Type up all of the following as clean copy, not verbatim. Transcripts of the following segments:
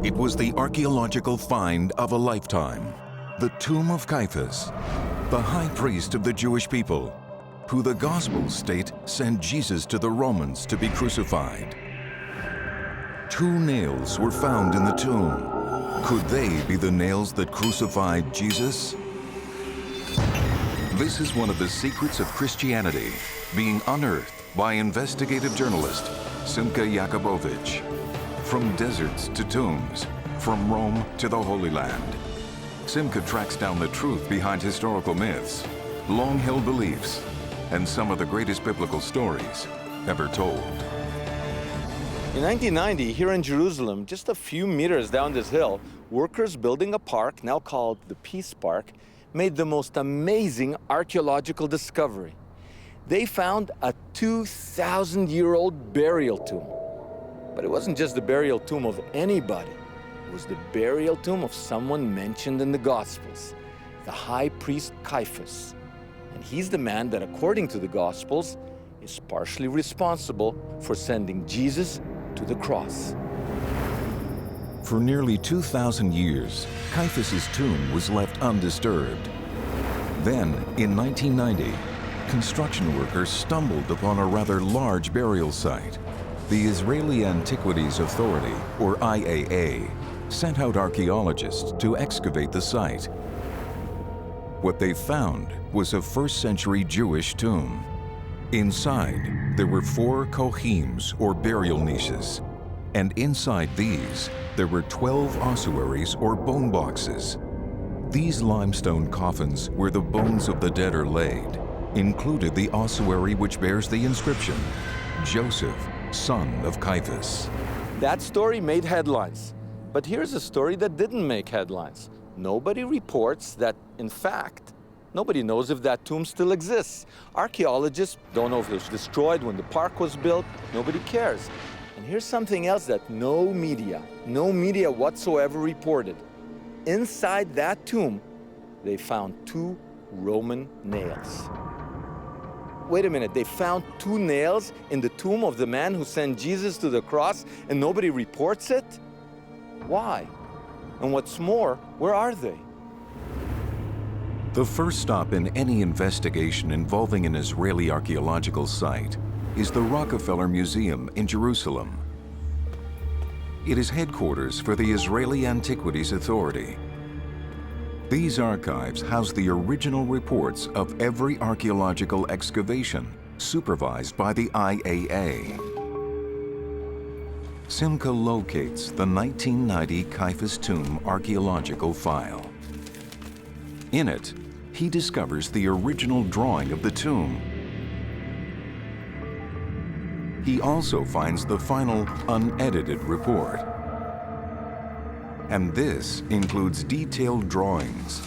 It was the archaeological find of a lifetime. The tomb of Caiaphas, the high priest of the Jewish people, who the Gospels state sent Jesus to the Romans to be crucified. 2 nails were found in the tomb. Could they be the nails that crucified Jesus? This is one of the secrets of Christianity being unearthed by investigative journalist Simcha Jacobovici. From deserts to tombs, from Rome to the Holy Land, Simcha tracks down the truth behind historical myths, long-held beliefs, and some of the greatest biblical stories ever told. In 1990, here in Jerusalem, just a few meters down this hill, workers building a park, now called the Peace Park, made the most amazing archaeological discovery. They found a 2,000-year-old burial tomb. But it wasn't just the burial tomb of anybody. It was the burial tomb of someone mentioned in the Gospels, the High Priest Caiaphas. And he's the man that, according to the Gospels, is partially responsible for sending Jesus to the cross. For nearly 2,000 years, Caiaphas's tomb was left undisturbed. Then, in 1990, construction workers stumbled upon a rather large burial site. The Israeli Antiquities Authority, or IAA, sent out archaeologists to excavate the site. What they found was a first-century Jewish tomb. Inside, there were 4 kohims, or burial niches, and inside these, there were 12 ossuaries, or bone boxes. These limestone coffins where the bones of the dead are laid included the ossuary which bears the inscription, Joseph, son of Caiaphas. That story made headlines. But here's a story that didn't make headlines. Nobody reports that, in fact, nobody knows if that tomb still exists. Archaeologists don't know if it was destroyed when the park was built. Nobody cares. And here's something else that no media whatsoever reported. Inside that tomb, they found 2 Roman nails. Wait a minute, they found 2 nails in the tomb of the man who sent Jesus to the cross and nobody reports it? Why? And what's more, where are they? The first stop in any investigation involving an Israeli archaeological site is the Rockefeller Museum in Jerusalem. It is headquarters for the Israeli Antiquities Authority. These archives house the original reports of every archaeological excavation supervised by the IAA. Simcha locates the 1990 Caiaphas Tomb archaeological file. In it, he discovers the original drawing of the tomb. He also finds the final unedited report. And this includes detailed drawings,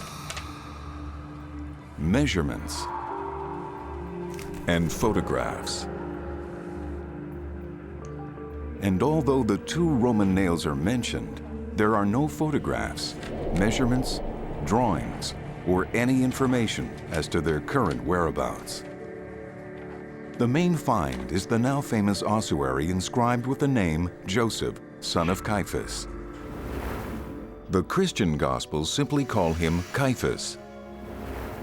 measurements, and photographs. And although the 2 Roman nails are mentioned, there are no photographs, measurements, drawings, or any information as to their current whereabouts. The main find is the now famous ossuary inscribed with the name Joseph, son of Caiaphas. The Christian Gospels simply call him Caiaphas.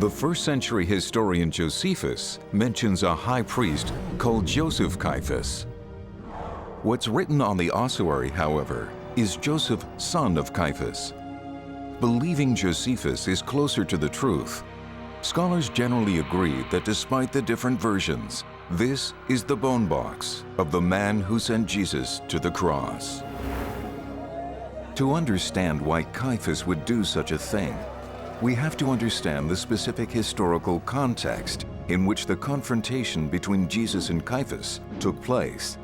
The first-century historian Josephus mentions a high priest called Joseph Caiaphas. What's written on the ossuary, however, is Joseph, son of Caiaphas. Believing Josephus is closer to the truth, scholars generally agree that despite the different versions, this is the bone box of the man who sent Jesus to the cross. To understand why Caiaphas would do such a thing, we have to understand the specific historical context in which the confrontation between Jesus and Caiaphas took place.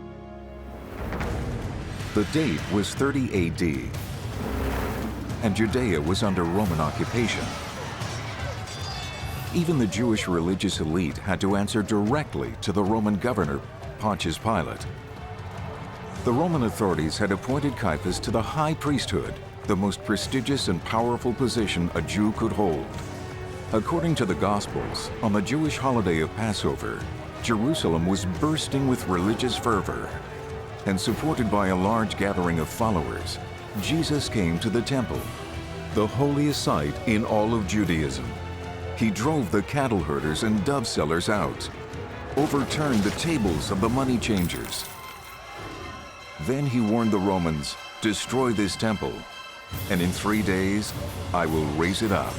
The date was 30 AD, and Judea was under Roman occupation. Even the Jewish religious elite had to answer directly to the Roman governor, Pontius Pilate. The Roman authorities had appointed Caiaphas to the high priesthood, the most prestigious and powerful position a Jew could hold. According to the Gospels, on the Jewish holiday of Passover, Jerusalem was bursting with religious fervor. And supported by a large gathering of followers, Jesus came to the temple, the holiest site in all of Judaism. He drove the cattle herders and dove sellers out, overturned the tables of the money changers. Then he warned the Romans, "Destroy this temple, and in 3 days I will raise it up."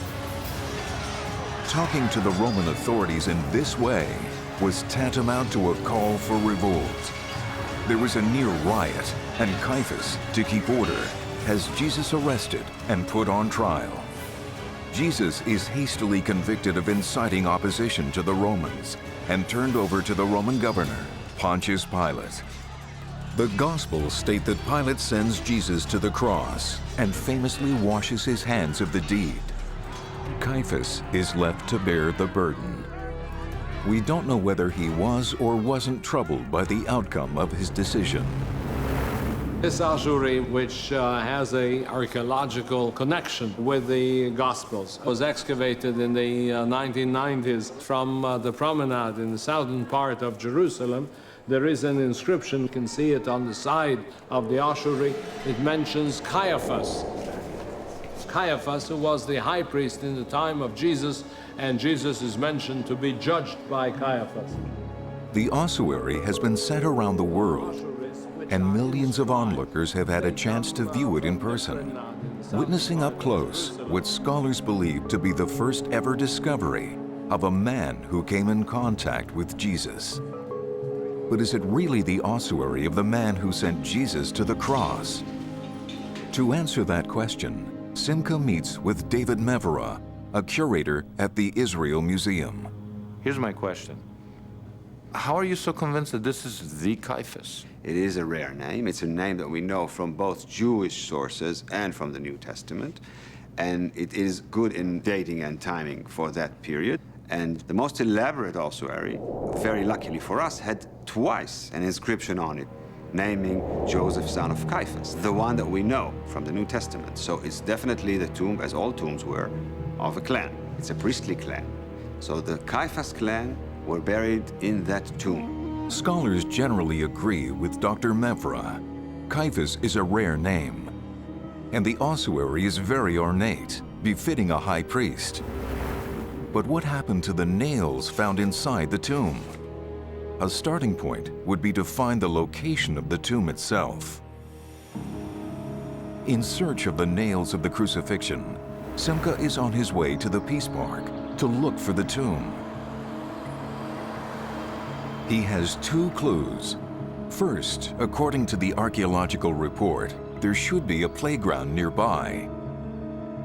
Talking to the Roman authorities in this way was tantamount to a call for revolt. There was a near riot, and Caiaphas, to keep order, has Jesus arrested and put on trial. Jesus is hastily convicted of inciting opposition to the Romans and turned over to the Roman governor, Pontius Pilate. The Gospels state that Pilate sends Jesus to the cross and famously washes his hands of the deed. Caiaphas is left to bear the burden. We don't know whether he was or wasn't troubled by the outcome of his decision. This ossuary, which has an archaeological connection with the Gospels, was excavated in the 1990s from the promenade in the southern part of Jerusalem. There is an inscription, you can see it on the side of the ossuary. It mentions Caiaphas. Caiaphas, who was the high priest in the time of Jesus, and Jesus is mentioned to be judged by Caiaphas. The ossuary has been sent around the world, and millions of onlookers have had a chance to view it in person, witnessing up close what scholars believe to be the first ever discovery of a man who came in contact with Jesus. But is it really the ossuary of the man who sent Jesus to the cross? To answer that question, Simcha meets with David Mevera, a curator at the Israel Museum. Here's my question. How are you so convinced that this is the Caiaphas? It is a rare name. It's a name that we know from both Jewish sources and from the New Testament. And it is good in dating and timing for that period. And the most elaborate ossuary, very luckily for us, had twice an inscription on it, naming Joseph, son of Caiaphas, the one that we know from the New Testament. So it's definitely the tomb, as all tombs were, of a clan. It's a priestly clan. So the Caiaphas clan were buried in that tomb. Scholars generally agree with Dr. Mevera. Caiaphas is a rare name, and the ossuary is very ornate, befitting a high priest. But what happened to the nails found inside the tomb? A starting point would be to find the location of the tomb itself. In search of the nails of the crucifixion, Simcha is on his way to the Peace Park to look for the tomb. He has 2 clues. First, according to the archaeological report, there should be a playground nearby.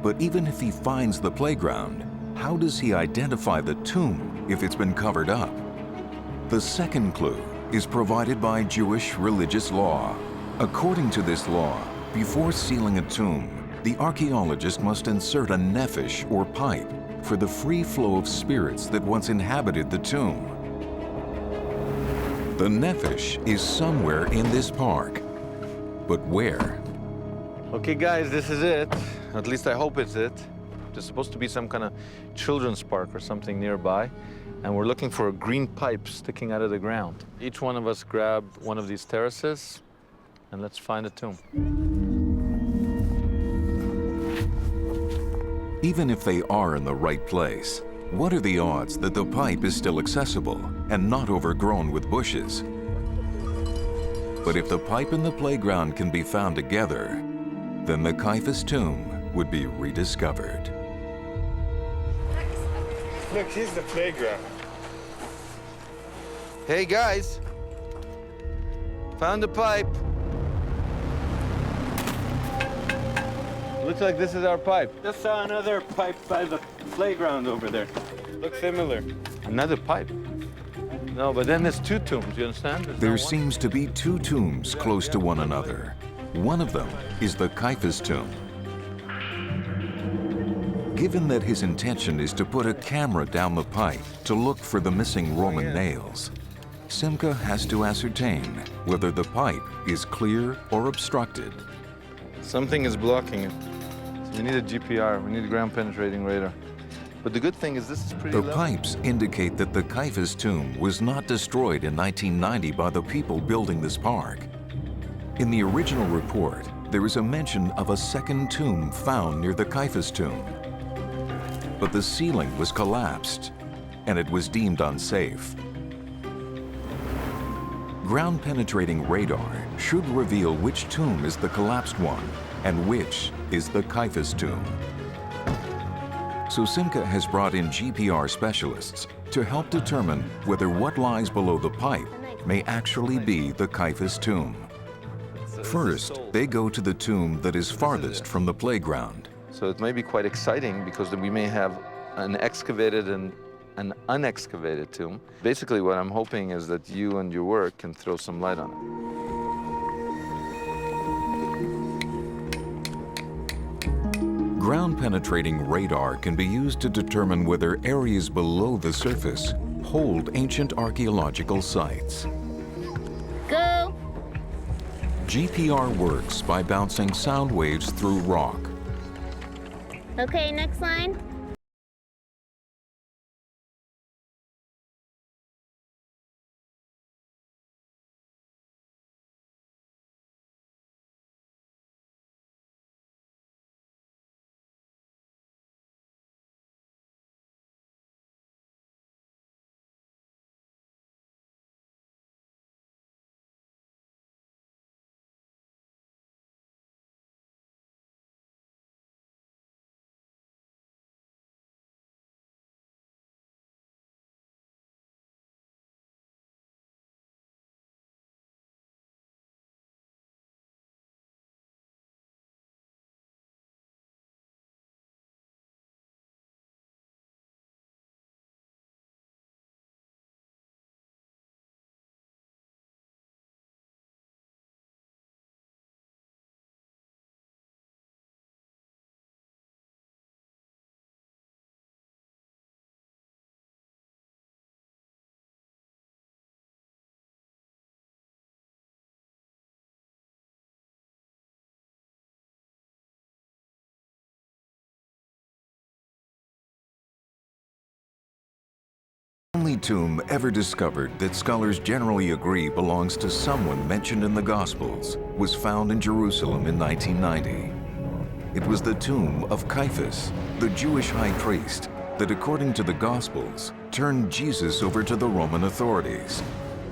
But even if he finds the playground, how does he identify the tomb if it's been covered up? The second clue is provided by Jewish religious law. According to this law, before sealing a tomb, the archaeologist must insert a nephesh or pipe for the free flow of spirits that once inhabited the tomb. The nephesh is somewhere in this park, but where? Okay, guys, this is it. At least I hope it's it. There's supposed to be some kind of children's park or something nearby, and we're looking for a green pipe sticking out of the ground. Each one of us grab one of these terraces, and let's find a tomb. Even if they are in the right place, what are the odds that the pipe is still accessible and not overgrown with bushes? But if the pipe and the playground can be found together, then the Caiaphas tomb would be rediscovered. Look, here's the playground. Hey, guys. Found a pipe. Looks like this is our pipe. Just saw another pipe by the playground over there. Looks similar. Another pipe? No, but then there's 2 tombs, you understand? There seems to be 2 tombs close to one another. One of them is the Caiaphas tomb. Given that his intention is to put a camera down the pipe to look for the missing Roman nails, Simcha has to ascertain whether the pipe is clear or obstructed. Something is blocking it. So we need a GPR, we need a ground penetrating radar. But the good thing is this is pretty The low. pipes indicate that the Caiaphas tomb was not destroyed in 1990 by the people building this park. In the original report, there is a mention of a second tomb found near the Caiaphas tomb. But the ceiling was collapsed, and it was deemed unsafe. Ground-penetrating radar should reveal which tomb is the collapsed one and which is the Caiaphas tomb. So Simcha has brought in GPR specialists to help determine whether what lies below the pipe may actually be the Caiaphas tomb. First, they go to the tomb that is farthest from the playground. So it may be quite exciting because then we may have an excavated and an unexcavated tomb. Basically, what I'm hoping is that you and your work can throw some light on it. Ground-penetrating radar can be used to determine whether areas below the surface hold ancient archaeological sites. Go! GPR works by bouncing sound waves through rock. Okay, next line. The only tomb ever discovered that scholars generally agree belongs to someone mentioned in the Gospels was found in Jerusalem in 1990. It was the tomb of Caiaphas, the Jewish high priest, that according to the Gospels turned Jesus over to the Roman authorities,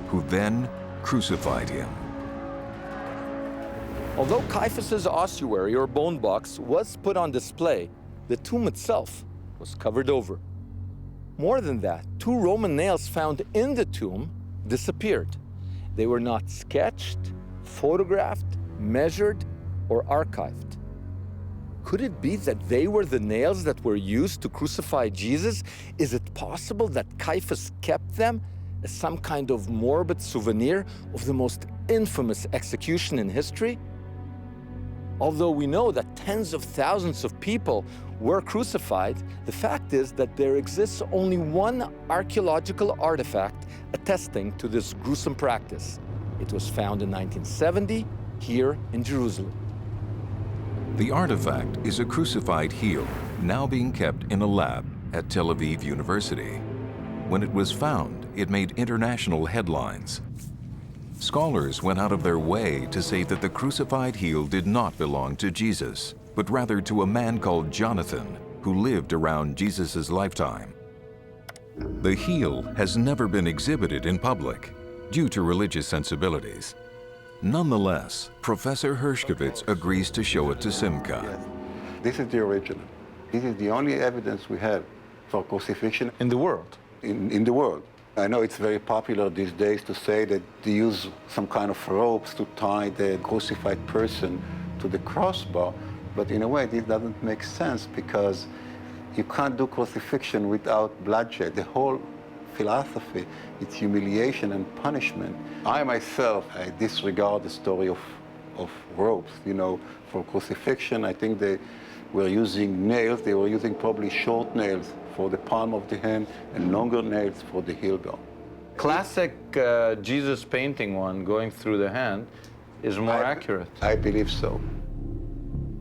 who then crucified him. Although Caiaphas' ossuary or bone box was put on display, the tomb itself was covered over. More than that, 2 Roman nails found in the tomb disappeared. They were not sketched, photographed, measured, or archived. Could it be that they were the nails that were used to crucify Jesus? Is it possible that Caiaphas kept them as some kind of morbid souvenir of the most infamous execution in history? Although we know that tens of thousands of people were crucified, the fact is that there exists only one archaeological artifact attesting to this gruesome practice. It was found in 1970 here in Jerusalem. The artifact is a crucified heel, now being kept in a lab at Tel Aviv University. When it was found, it made international headlines. Scholars went out of their way to say that the crucified heel did not belong to Jesus, but rather to a man called Jonathan, who lived around Jesus' lifetime. The heel has never been exhibited in public due to religious sensibilities. Nonetheless, Professor Hershkovitz agrees to show it to Simcha. Yes. This is the original. This is the only evidence we have for crucifixion In the world. in the world. I know it's very popular these days to say that they use some kind of ropes to tie the crucified person to the crossbar, but in a way this doesn't make sense because you can't do crucifixion without bloodshed. The whole philosophy, it's humiliation and punishment. I myself, I disregard the story of ropes. You know, for crucifixion, I think they were using nails. They were using probably short nails for the palm of the hand and longer nails for the heel bone. Classic Jesus painting one going through the hand is more accurate. I believe so.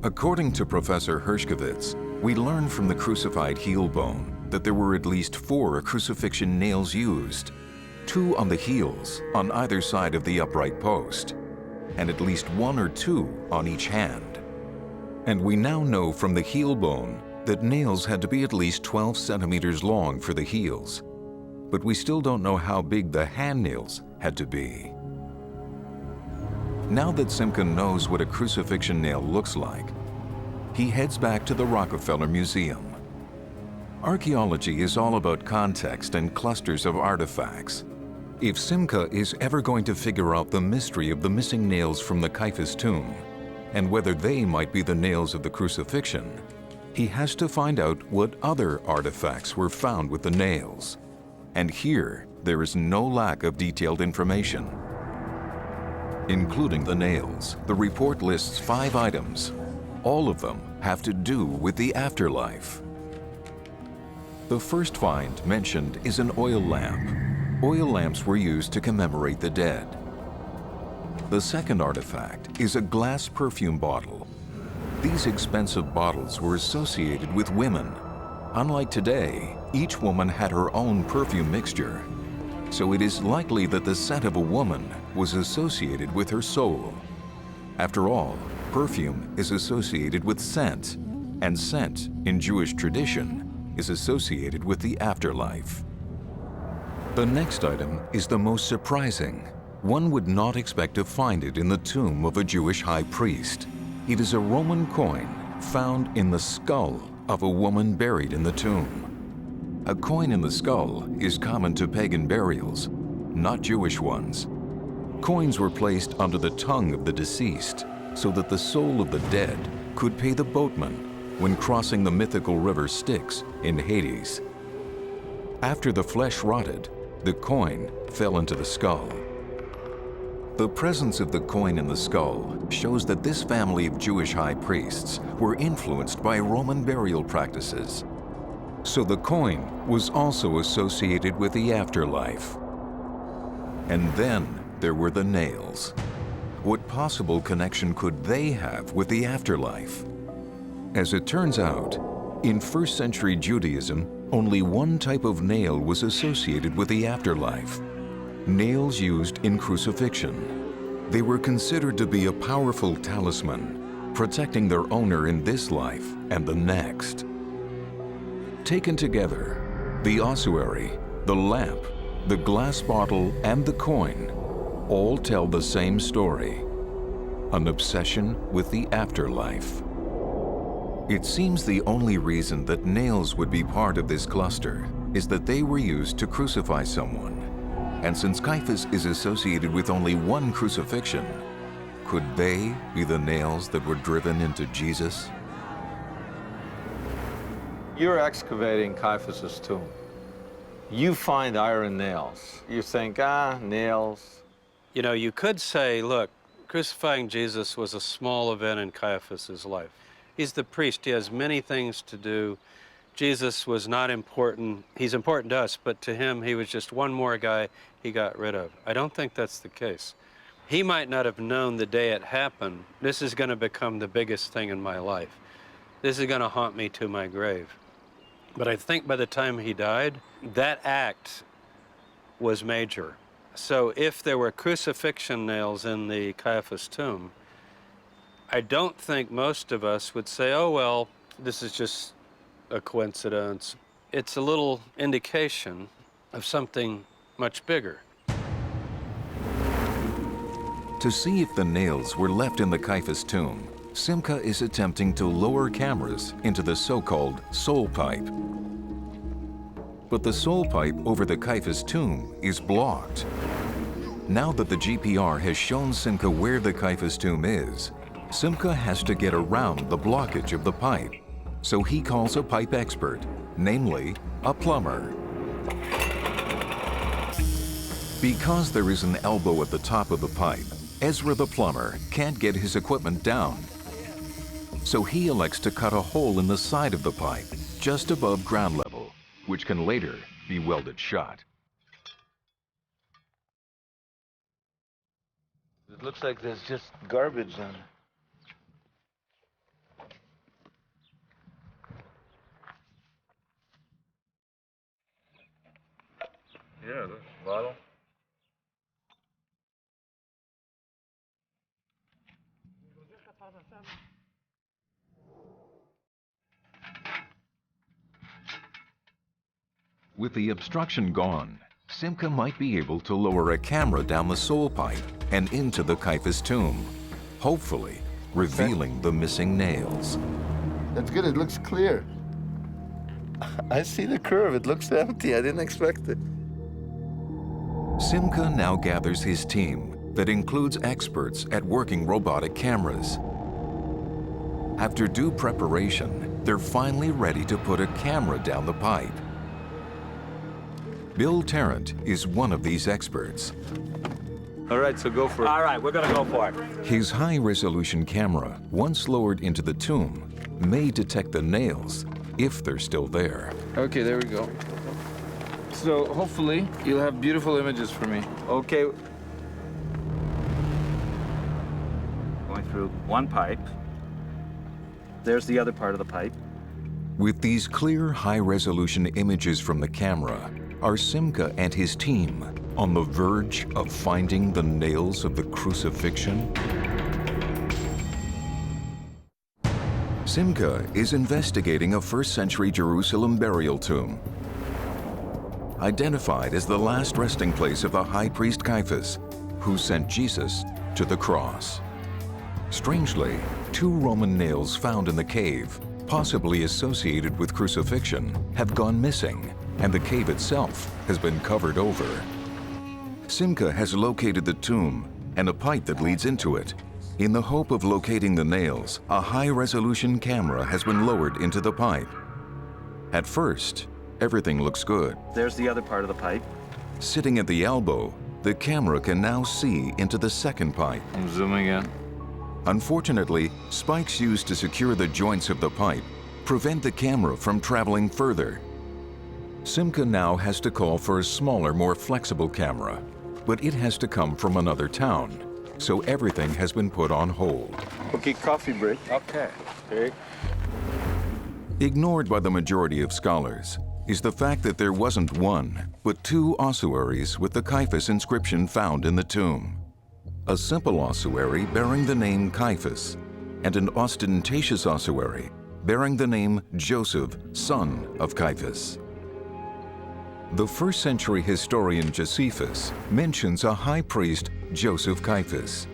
According to Professor Hershkovitz, we learn from the crucified heel bone that there were at least 4 crucifixion nails used, 2 on the heels on either side of the upright post. and at least 1 or 2 on each hand. And we now know from the heel bone that nails had to be at least 12 centimeters long for the heels, but we still don't know how big the hand nails had to be. Now that Simcha knows what a crucifixion nail looks like, he heads back to the Rockefeller Museum. Archaeology is all about context and clusters of artifacts. If Simcha is ever going to figure out the mystery of the missing nails from the Caiaphas tomb, and whether they might be the nails of the crucifixion, he has to find out what other artifacts were found with the nails. And here, there is no lack of detailed information. Including the nails, the report lists 5 items. All of them have to do with the afterlife. The first find mentioned is an oil lamp. Oil lamps were used to commemorate the dead. The second artifact is a glass perfume bottle. These expensive bottles were associated with women. Unlike today, each woman had her own perfume mixture, so it is likely that the scent of a woman was associated with her soul. After all, perfume is associated with scent, and scent, in Jewish tradition, is associated with the afterlife. The next item is the most surprising. One would not expect to find it in the tomb of a Jewish high priest. It is a Roman coin found in the skull of a woman buried in the tomb. A coin in the skull is common to pagan burials, not Jewish ones. Coins were placed under the tongue of the deceased so that the soul of the dead could pay the boatman when crossing the mythical river Styx in Hades. After the flesh rotted, the coin fell into the skull. The presence of the coin in the skull shows that this family of Jewish high priests were influenced by Roman burial practices. So the coin was also associated with the afterlife. And then there were the nails. What possible connection could they have with the afterlife? As it turns out, in first century Judaism, only one type of nail was associated with the afterlife: nails used in crucifixion. They were considered to be a powerful talisman, protecting their owner in this life and the next. Taken together, the ossuary, the lamp, the glass bottle, and the coin all tell the same story: an obsession with the afterlife. It seems the only reason that nails would be part of this cluster is that they were used to crucify someone. And since Caiaphas is associated with only one crucifixion, could they be the nails that were driven into Jesus? You're excavating Caiaphas' tomb. You find iron nails. You think, nails. You know, you could say, look, crucifying Jesus was a small event in Caiaphas' life. He's the priest. He has many things to do. Jesus was not important. He's important to us, but to him, he was just one more guy he got rid of. I don't think that's the case. He might not have known the day it happened, this is going to become the biggest thing in my life. This is going to haunt me to my grave. But I think by the time he died, that act was major. So if there were crucifixion nails in the Caiaphas tomb, I don't think most of us would say, oh, well, this is just a coincidence. It's a little indication of something much bigger. To see if the nails were left in the Caiaphas tomb, Simcha is attempting to lower cameras into the so-called soul pipe. But the soul pipe over the Caiaphas tomb is blocked. Now that the GPR has shown Simcha where the Caiaphas tomb is, Simcha has to get around the blockage of the pipe. So he calls a pipe expert, namely a plumber. Because there is an elbow at the top of the pipe, Ezra the plumber can't get his equipment down. So he elects to cut a hole in the side of the pipe, just above ground level, which can later be welded shut. It looks like there's just garbage on it. Yeah, this bottle. With the obstruction gone, Simcha might be able to lower a camera down the soul pipe and into the Caiaphas tomb, hopefully revealing the missing nails. That's good, it looks clear. I see the curve, it looks empty, I didn't expect it. Simcha now gathers his team that includes experts at working robotic cameras. After due preparation, they're finally ready to put a camera down the pipe. Bill Tarrant is one of these experts. All right, so go for it. All right, we're gonna go for it. His high-resolution camera, once lowered into the tomb, may detect the nails if they're still there. Okay, there we go. So hopefully you'll have beautiful images for me. Okay. Going through one pipe. There's the other part of the pipe. With these clear, high-resolution images from the camera, are Simcha and his team on the verge of finding the nails of the crucifixion? Simcha is investigating a first-century Jerusalem burial tomb, identified as the last resting place of the High Priest Caiaphas, who sent Jesus to the cross. Strangely, 2 Roman nails found in the cave, possibly associated with crucifixion, have gone missing, and the cave itself has been covered over. Simcha has located the tomb and a pipe that leads into it. In the hope of locating the nails, a high-resolution camera has been lowered into the pipe. At first, everything looks good. There's the other part of the pipe. Sitting at the elbow, the camera can now see into the second pipe. I'm zooming in. Unfortunately, spikes used to secure the joints of the pipe prevent the camera from traveling further. Simcha now has to call for a smaller, more flexible camera, but it has to come from another town, so everything has been put on hold. Okay, coffee break. Okay. Ignored by the majority of scholars is the fact that there wasn't one, but 2 ossuaries with the Caiaphas inscription found in the tomb. A simple ossuary bearing the name Caiaphas, and an ostentatious ossuary bearing the name Joseph, son of Caiaphas. The first-century historian Josephus mentions a high priest, Joseph Caiaphas.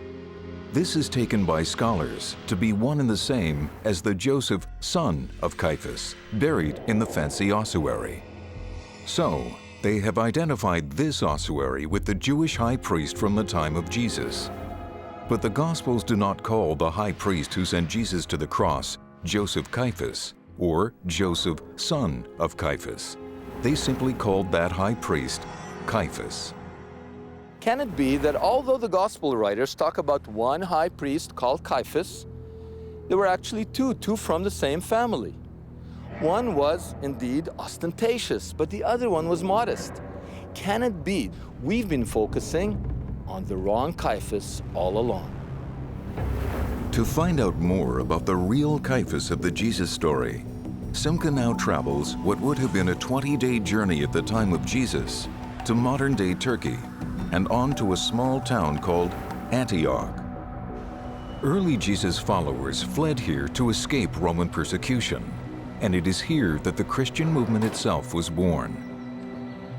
This is taken by scholars to be one and the same as the Joseph, son of Caiaphas, buried in the fancy ossuary. So, they have identified this ossuary with the Jewish high priest from the time of Jesus. But the Gospels do not call the high priest who sent Jesus to the cross Joseph Caiaphas or Joseph, son of Caiaphas. They simply called that high priest Caiaphas. Can it be that although the gospel writers talk about one high priest called Caiaphas, there were actually two from the same family? One was indeed ostentatious, but the other one was modest. Can it be we've been focusing on the wrong Caiaphas all along? To find out more about the real Caiaphas of the Jesus story, Simcha now travels what would have been a 20-day journey at the time of Jesus to modern-day Turkey and on to a small town called Antioch. Early Jesus followers fled here to escape Roman persecution, and it is here that the Christian movement itself was born.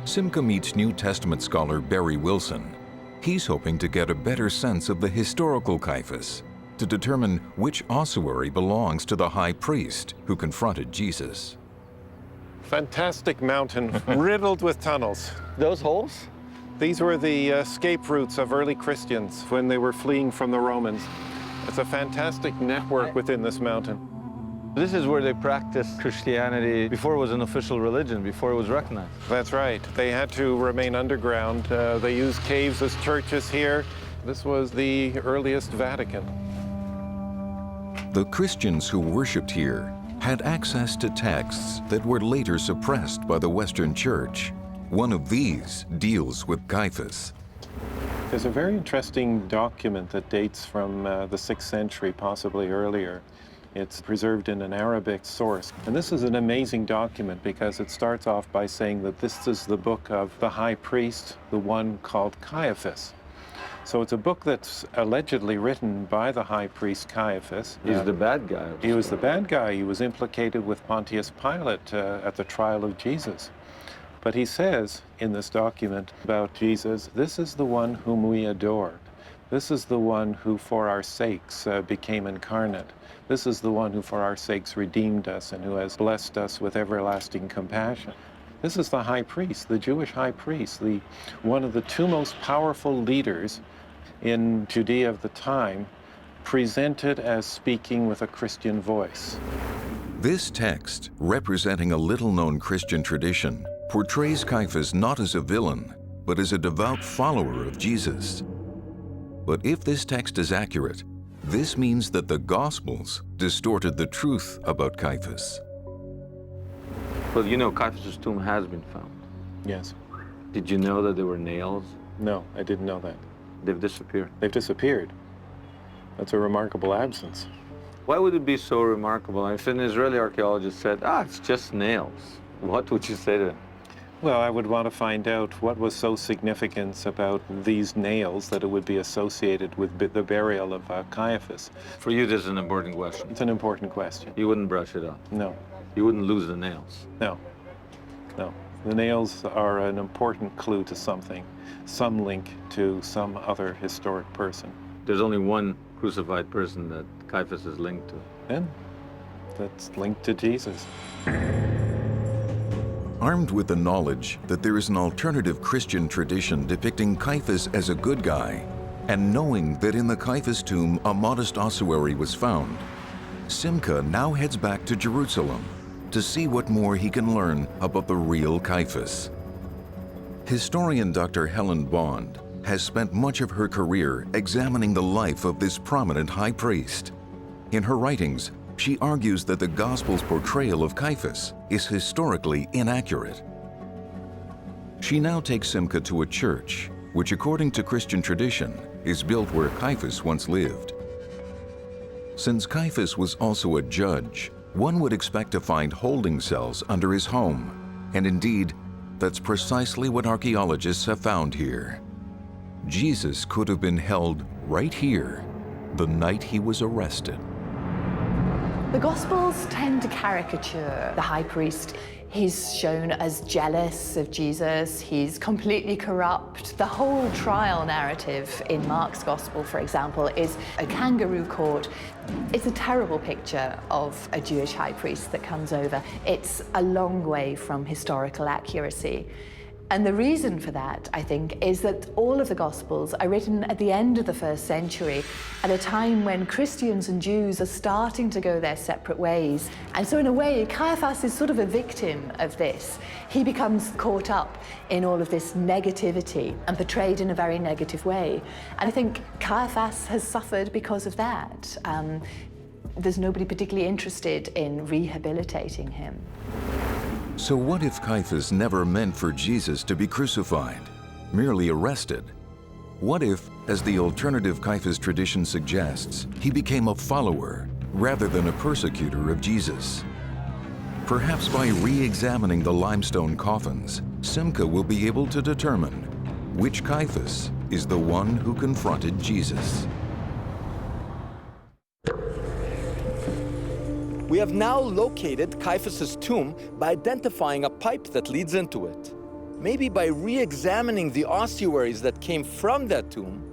Simcha meets New Testament scholar Barry Wilson. He's hoping to get a better sense of the historical Caiaphas, to determine which ossuary belongs to the high priest who confronted Jesus. Fantastic mountain, riddled with tunnels. Those holes? These were the escape routes of early Christians when they were fleeing from the Romans. It's a fantastic network within this mountain. This is where they practiced Christianity before it was an official religion, before it was recognized. That's right. They had to remain underground. They used caves as churches here. This was the earliest Vatican. The Christians who worshipped here had access to texts that were later suppressed by the Western Church. One of these deals with Caiaphas. There's a very interesting document that dates from the 6th century, possibly earlier. It's preserved in an Arabic source. And this is an amazing document because it starts off by saying that this is the book of the high priest, the one called Caiaphas. So it's a book that's allegedly written by the high priest Caiaphas. He's the bad guy. He was the bad guy. He was implicated with Pontius Pilate at the trial of Jesus. But he says in this document about Jesus, this is the one whom we adore. This is the one who for our sakes became incarnate. This is the one who for our sakes redeemed us and who has blessed us with everlasting compassion. This is the high priest, the Jewish high priest, one of the two most powerful leaders in Judea of the time, presented as speaking with a Christian voice. This text, representing a little-known Christian tradition, portrays Caiaphas not as a villain, but as a devout follower of Jesus. But if this text is accurate, this means that the Gospels distorted the truth about Caiaphas. Well, you know, Caiaphas' tomb has been found. Yes. Did you know that there were nails? No, I didn't know that. They've disappeared. They've disappeared. That's a remarkable absence. Why would it be so remarkable? If an Israeli archaeologist said, it's just nails, what would you say to him? Well, I would want to find out what was so significant about these nails that it would be associated with the burial of Caiaphas. For you, this is an important question. It's an important question. You wouldn't brush it off? No. You wouldn't lose the nails? No. No. The nails are an important clue to something, some link to some other historic person. There's only one crucified person that Caiaphas is linked to. And that's linked to Jesus. Armed with the knowledge that there is an alternative Christian tradition depicting Caiaphas as a good guy, and knowing that in the Caiaphas tomb a modest ossuary was found, Simcha now heads back to Jerusalem to see what more he can learn about the real Caiaphas. Historian Dr. Helen Bond has spent much of her career examining the life of this prominent high priest. In her writings, she argues that the Gospel's portrayal of Caiaphas is historically inaccurate. She now takes Simcha to a church, which according to Christian tradition, is built where Caiaphas once lived. Since Caiaphas was also a judge, one would expect to find holding cells under his home, and indeed, that's precisely what archaeologists have found here. Jesus could have been held right here the night he was arrested. The Gospels tend to caricature the high priest. He's shown as jealous of Jesus, he's completely corrupt. The whole trial narrative in Mark's Gospel, for example, is a kangaroo court. It's a terrible picture of a Jewish high priest that comes over. It's a long way from historical accuracy. And the reason for that, I think, is that all of the Gospels are written at the end of the 1st century, at a time when Christians and Jews are starting to go their separate ways. And so in a way, Caiaphas is sort of a victim of this. He becomes caught up in all of this negativity and portrayed in a very negative way. And I think Caiaphas has suffered because of that. There's nobody particularly interested in rehabilitating him. So what if Caiaphas never meant for Jesus to be crucified, merely arrested? What if, as the alternative Caiaphas tradition suggests, he became a follower rather than a persecutor of Jesus? Perhaps by re-examining the limestone coffins, Simcha will be able to determine which Caiaphas is the one who confronted Jesus. We have now located Caiaphas' tomb by identifying a pipe that leads into it. Maybe by re-examining the ossuaries that came from that tomb,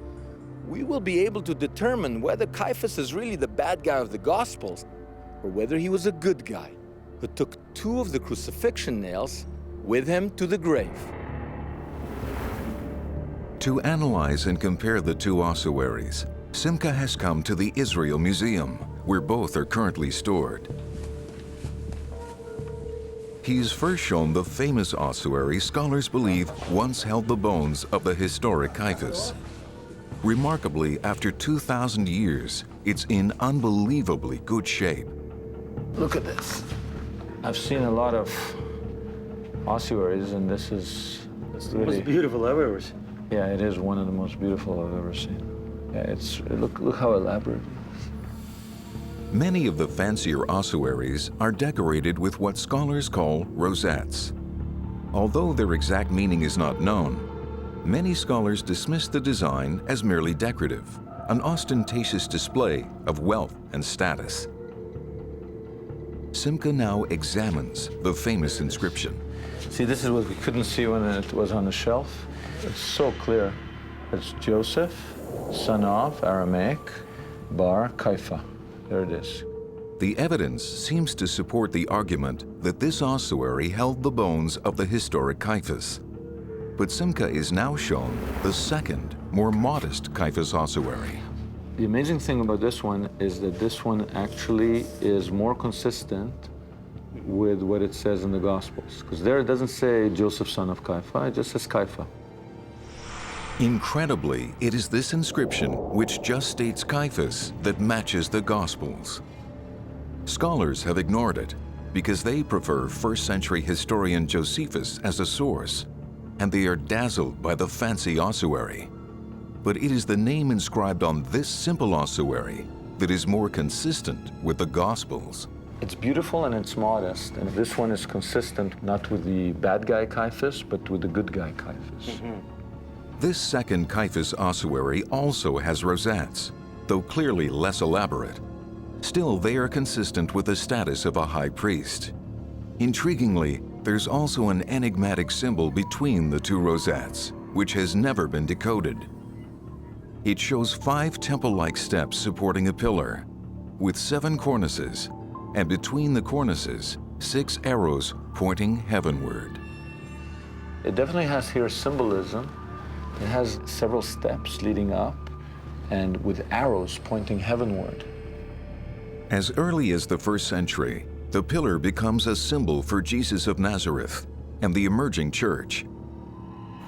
we will be able to determine whether Caiaphas is really the bad guy of the Gospels, or whether he was a good guy who took 2 of the crucifixion nails with him to the grave. To analyze and compare the 2 ossuaries, Simcha has come to the Israel Museum, where both are currently stored. He's first shown the famous ossuary scholars believe once held the bones of the historic Caiaphas. Remarkably, after 2,000 years, it's in unbelievably good shape. Look at this. I've seen a lot of ossuaries, and this is the most beautiful I've ever seen. Yeah, it is one of the most beautiful I've ever seen. Yeah, look how elaborate it is. Many of the fancier ossuaries are decorated with what scholars call rosettes. Although their exact meaning is not known, Many scholars dismiss the design as merely decorative, an ostentatious display of wealth and status. Simcha now examines the famous inscription. See, this is what we couldn't see when it was on the shelf. It's so clear. It's Joseph, son of, Aramaic, Bar Caiaphas. There it is. The evidence seems to support the argument that this ossuary held the bones of the historic Caiaphas. But Simcha is now shown the second, more modest Caiaphas ossuary. The amazing thing about this one is that this one actually is more consistent with what it says in the Gospels. Because there it doesn't say Joseph, son of Caiaphas, it just says Caiaphas. Incredibly, it is this inscription, which just states Caiaphas, that matches the Gospels. Scholars have ignored it because they prefer first-century historian Josephus as a source, and they are dazzled by the fancy ossuary. But it is the name inscribed on this simple ossuary that is more consistent with the Gospels. It's beautiful and it's modest, and this one is consistent not with the bad guy Caiaphas, but with the good guy Caiaphas. This second Caiaphas ossuary also has rosettes, though clearly less elaborate. Still, they are consistent with the status of a high priest. Intriguingly, there's also an enigmatic symbol between the two rosettes, which has never been decoded. It shows 5 temple-like steps supporting a pillar, with 7 cornices, and between the cornices, 6 arrows pointing heavenward. It definitely has here symbolism. It has several steps leading up, and with arrows pointing heavenward. As early as the 1st century, the pillar becomes a symbol for Jesus of Nazareth and the emerging church.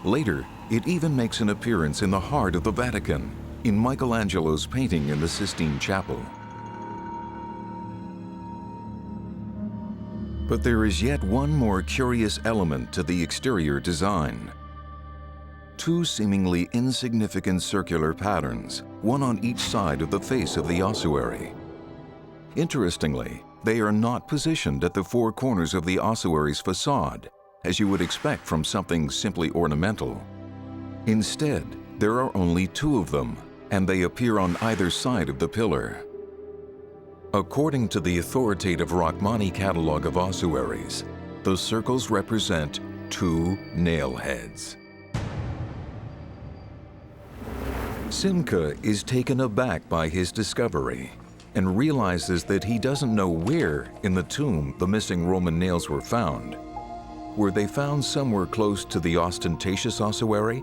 Later, it even makes an appearance in the heart of the Vatican, in Michelangelo's painting in the Sistine Chapel. But there is yet one more curious element to the exterior design. 2 seemingly insignificant circular patterns, one on each side of the face of the ossuary. Interestingly, they are not positioned at the 4 corners of the ossuary's facade, as you would expect from something simply ornamental. Instead, there are only 2 of them, and they appear on either side of the pillar. According to the authoritative Rachmani catalog of ossuaries, the circles represent 2 nail heads. Simcha is taken aback by his discovery and realizes that he doesn't know where in the tomb the missing Roman nails were found. Were they found somewhere close to the ostentatious ossuary,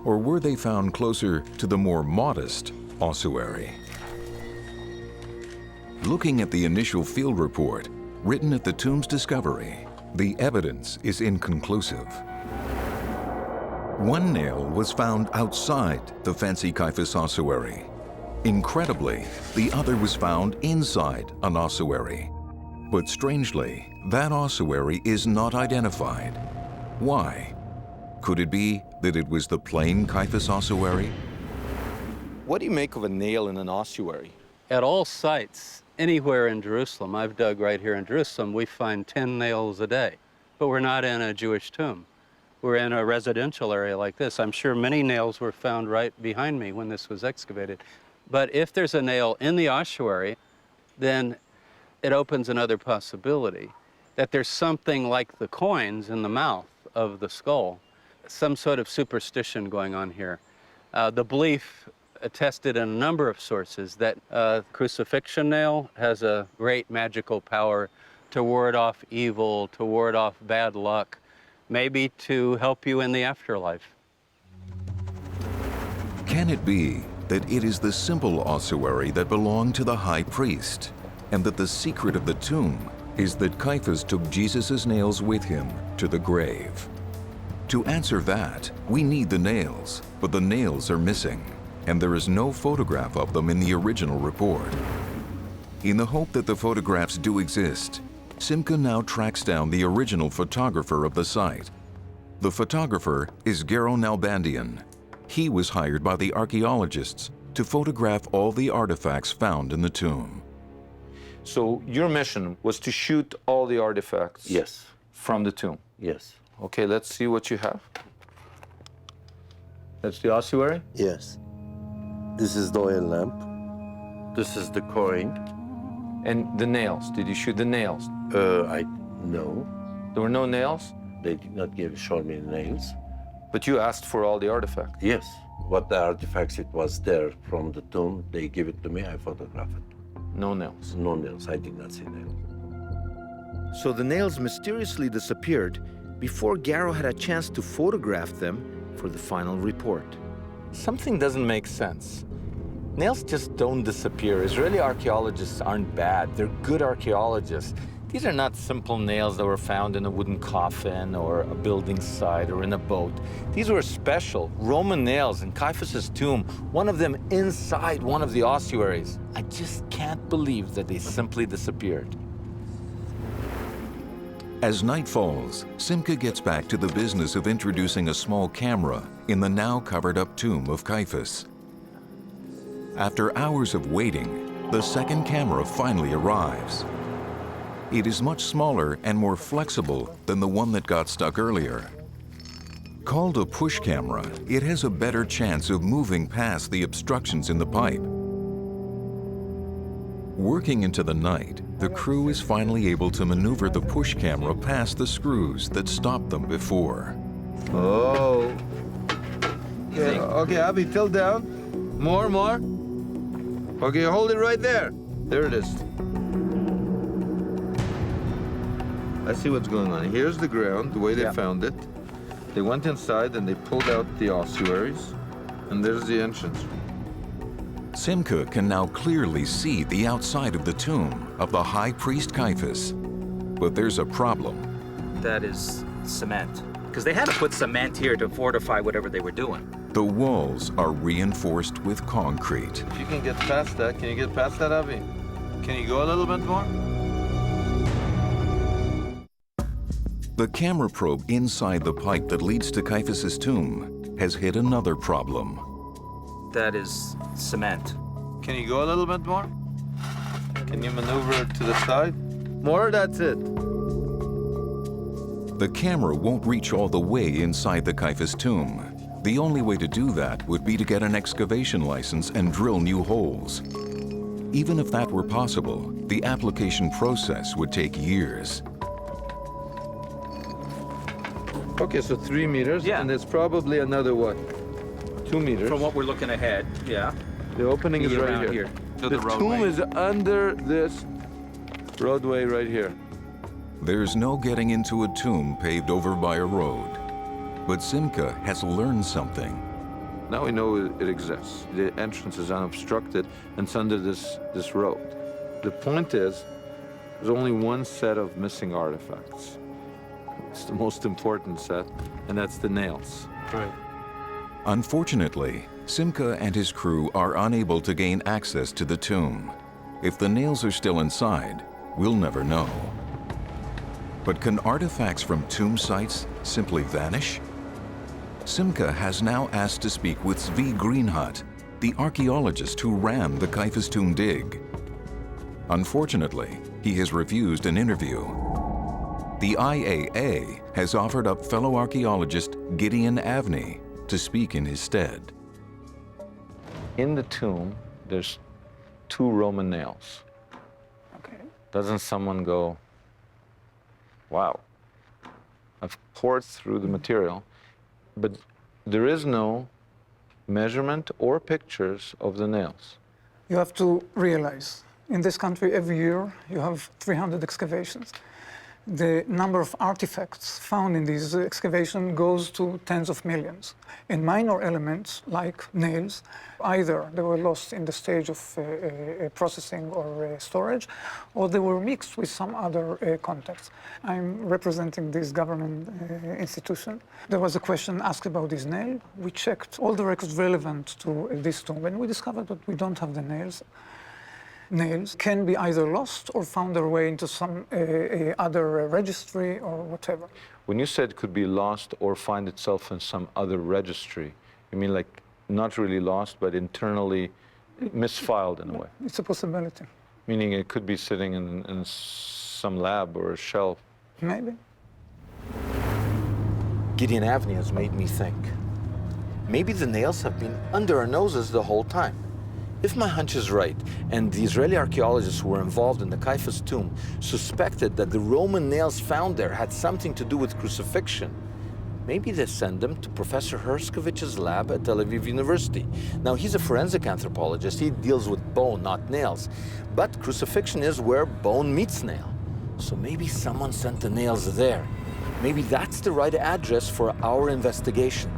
or were they found closer to the more modest ossuary? Looking at the initial field report written at the tomb's discovery, the evidence is inconclusive. 1 nail was found outside the fancy Caiaphas ossuary. Incredibly, the other was found inside an ossuary. But strangely, that ossuary is not identified. Why? Could it be that it was the plain Caiaphas ossuary? What do you make of a nail in an ossuary? At all sites, anywhere in Jerusalem, I've dug right here in Jerusalem, we find 10 nails a day. But we're not in a Jewish tomb. We're in a residential area like this. I'm sure many nails were found right behind me when this was excavated. But if there's a nail in the ossuary, then it opens another possibility, that there's something like the coins in the mouth of the skull, some sort of superstition going on here. The belief attested in a number of sources that crucifixion nail has a great magical power to ward off evil, to ward off bad luck, maybe to help you in the afterlife. Can it be that it is the simple ossuary that belonged to the high priest, and that the secret of the tomb is that Caiaphas took Jesus' nails with him to the grave? To answer that, we need the nails, but the nails are missing, and there is no photograph of them in the original report. In the hope that the photographs do exist, Simcha now tracks down the original photographer of the site. The photographer is Gero Nalbandian. He was hired by the archaeologists to photograph all the artifacts found in the tomb. So your mission was to shoot all the artifacts? Yes. From the tomb? Yes. Okay, let's see what you have. That's the ossuary? Yes. This is the oil lamp. This is the coin. And the nails, did you shoot the nails? No. There were no nails? They did not show me the nails. But you asked for all the artifacts. Yes. What the artifacts it was there from the tomb, they give it to me, I photograph it. No nails? No nails, I did not see nails. So the nails mysteriously disappeared before Garrow had a chance to photograph them for the final report. Something doesn't make sense. Nails just don't disappear. Israeli archaeologists aren't bad. They're good archaeologists. These are not simple nails that were found in a wooden coffin or a building site or in a boat. These were special Roman nails in Caiaphas' tomb, one of them inside one of the ossuaries. I just can't believe that they simply disappeared. As night falls, Simcha gets back to the business of introducing a small camera in the now covered-up tomb of Caiaphas. After hours of waiting, the second camera finally arrives. It is much smaller and more flexible than the one that got stuck earlier. Called a push camera, it has a better chance of moving past the obstructions in the pipe. Working into the night, the crew is finally able to maneuver the push camera past the screws that stopped them before. Oh. Okay, okay, Abby, tilt down. More. Okay, hold it right there. There it is. I see what's going on. Here's the ground, the way they found it. They went inside and they pulled out the ossuaries, and there's the entrance. Simcha can now clearly see the outside of the tomb of the High Priest Caiaphas. But there's a problem. That is cement. Because they had to put cement here to fortify whatever they were doing. The walls are reinforced with concrete. If you can get past that, can you get past that, Abby? Can you go a little bit more? The camera probe inside the pipe that leads to Caiaphas' tomb has hit another problem. That is cement. Can you go a little bit more? Can you maneuver it to the side? More, that's it. The camera won't reach all the way inside the Caiaphas tomb. The only way to do that would be to get an excavation license and drill new holes. Even if that were possible, the application process would take years. Okay, so 3 meters, and it's probably another, what, 2 meters? From what we're looking ahead, yeah. The opening is right around here. To The tomb is under this roadway right here. There's no getting into a tomb paved over by a road. But Simcha has learned something. Now we know it exists. The entrance is unobstructed, and it's under this road. The point is, there's only one set of missing artifacts. It's the most important set, and that's the nails. Right. Unfortunately, Simcha and his crew are unable to gain access to the tomb. If the nails are still inside, we'll never know. But can artifacts from tomb sites simply vanish? Simcha has now asked to speak with Zvi Greenhut, the archaeologist who ran the Caiaphas Tomb dig. Unfortunately, he has refused an interview. The IAA has offered up fellow archaeologist Gideon Avni to speak in his stead. In the tomb, there's 2 Roman nails. Okay. Doesn't someone go, wow, I've poured through the material, but there is no measurement or pictures of the nails. You have to realize, in this country every year you have 300 excavations. The number of artifacts found in these excavations goes to tens of millions. And minor elements, like nails, either they were lost in the stage of processing or storage, or they were mixed with some other contexts. I'm representing this government institution. There was a question asked about this nail. We checked all the records relevant to this tomb, and we discovered that we don't have the nails. Nails can be either lost or found their way into some other registry or whatever. When you said could be lost or find itself in some other registry, you mean like not really lost, but internally misfiled in a way? It's a possibility. Meaning it could be sitting in some lab or a shelf? Maybe. Gideon Avni has made me think. Maybe the nails have been under our noses the whole time. If my hunch is right, and the Israeli archaeologists who were involved in the Caiaphas tomb suspected that the Roman nails found there had something to do with crucifixion, maybe they send them to Professor Herskovic's lab at Tel Aviv University. Now, he's a forensic anthropologist. He deals with bone, not nails. But crucifixion is where bone meets nail. So maybe someone sent the nails there. Maybe that's the right address for our investigation.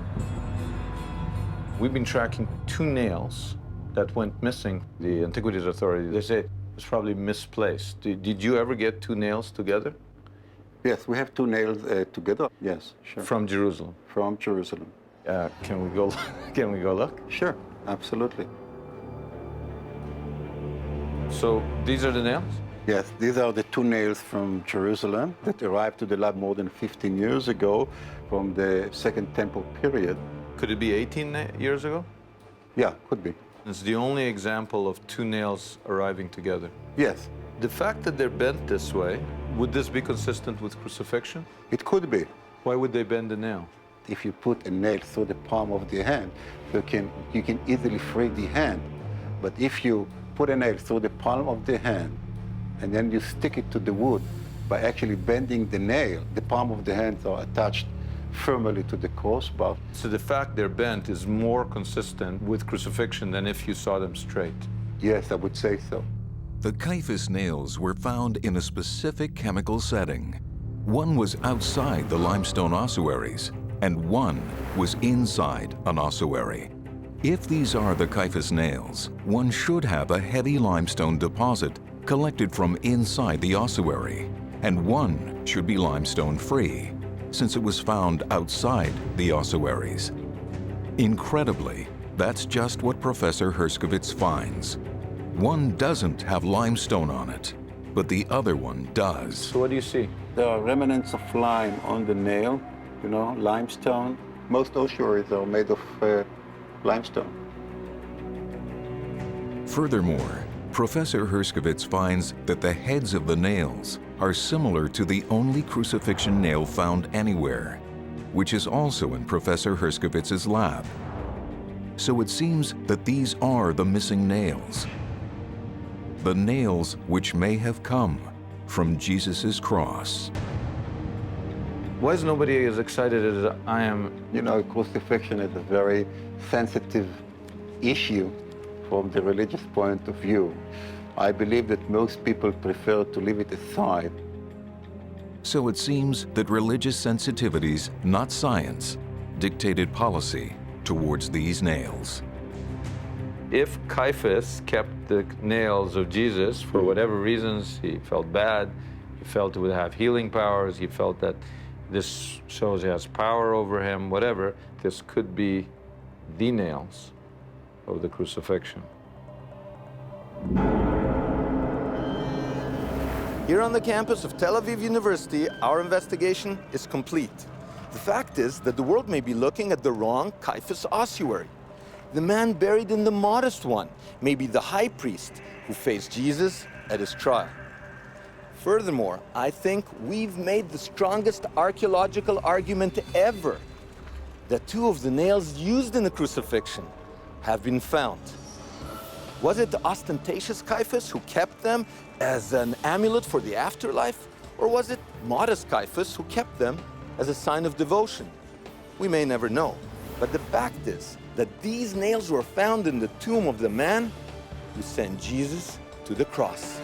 We've been tracking 2 nails that went missing. The Antiquities Authority, they say it's probably misplaced. Did you ever get 2 nails together? Yes, we have 2 nails together. Yes, sure. From Jerusalem? From Jerusalem. Can we go? Can we go look? Sure, absolutely. So these are the nails? Yes, these are the 2 nails from Jerusalem that arrived to the lab more than 15 years ago from the Second Temple period. Could it be 18 years ago? Yeah, could be. It's the only example of 2 nails arriving together. Yes. The fact that they're bent this way, would this be consistent with crucifixion? It could be. Why would they bend the nail? If you put a nail through the palm of the hand, you can easily free the hand. But if you put a nail through the palm of the hand and then you stick it to the wood, by actually bending the nail, the palm of the hand are attached firmly to the crossbar. So the fact they're bent is more consistent with crucifixion than if you saw them straight? Yes, I would say so. The Caiaphas nails were found in a specific chemical setting. One was outside the limestone ossuaries, and one was inside an ossuary. If these are the Caiaphas nails, one should have a heavy limestone deposit collected from inside the ossuary, and one should be limestone-free, since it was found outside the ossuaries. Incredibly, that's just what Professor Herskovits finds. One doesn't have limestone on it, but the other one does. So what do you see? There are remnants of lime on the nail, you know, limestone. Most ossuaries are made of limestone. Furthermore, Professor Herskovits finds that the heads of the nails are similar to the only crucifixion nail found anywhere, which is also in Professor Herskovits' lab. So it seems that these are the missing nails. The nails which may have come from Jesus' cross. Why is nobody as excited as I am? You know, crucifixion is a very sensitive issue from the religious point of view. I believe that most people prefer to leave it aside. So it seems that religious sensitivities, not science, dictated policy towards these nails. If Caiaphas kept the nails of Jesus for whatever reasons, he felt bad, he felt it would have healing powers, he felt that this shows he has power over him, whatever, this could be the nails of the crucifixion. Here on the campus of Tel Aviv University, our investigation is complete. The fact is that the world may be looking at the wrong Caiaphas Ossuary. The man buried in the modest one may be the high priest who faced Jesus at his trial. Furthermore, I think we've made the strongest archaeological argument ever that 2 of the nails used in the crucifixion have been found. Was it the ostentatious Caiaphas who kept them as an amulet for the afterlife? Or was it modest Caiaphas who kept them as a sign of devotion? We may never know. But the fact is that these nails were found in the tomb of the man who sent Jesus to the cross.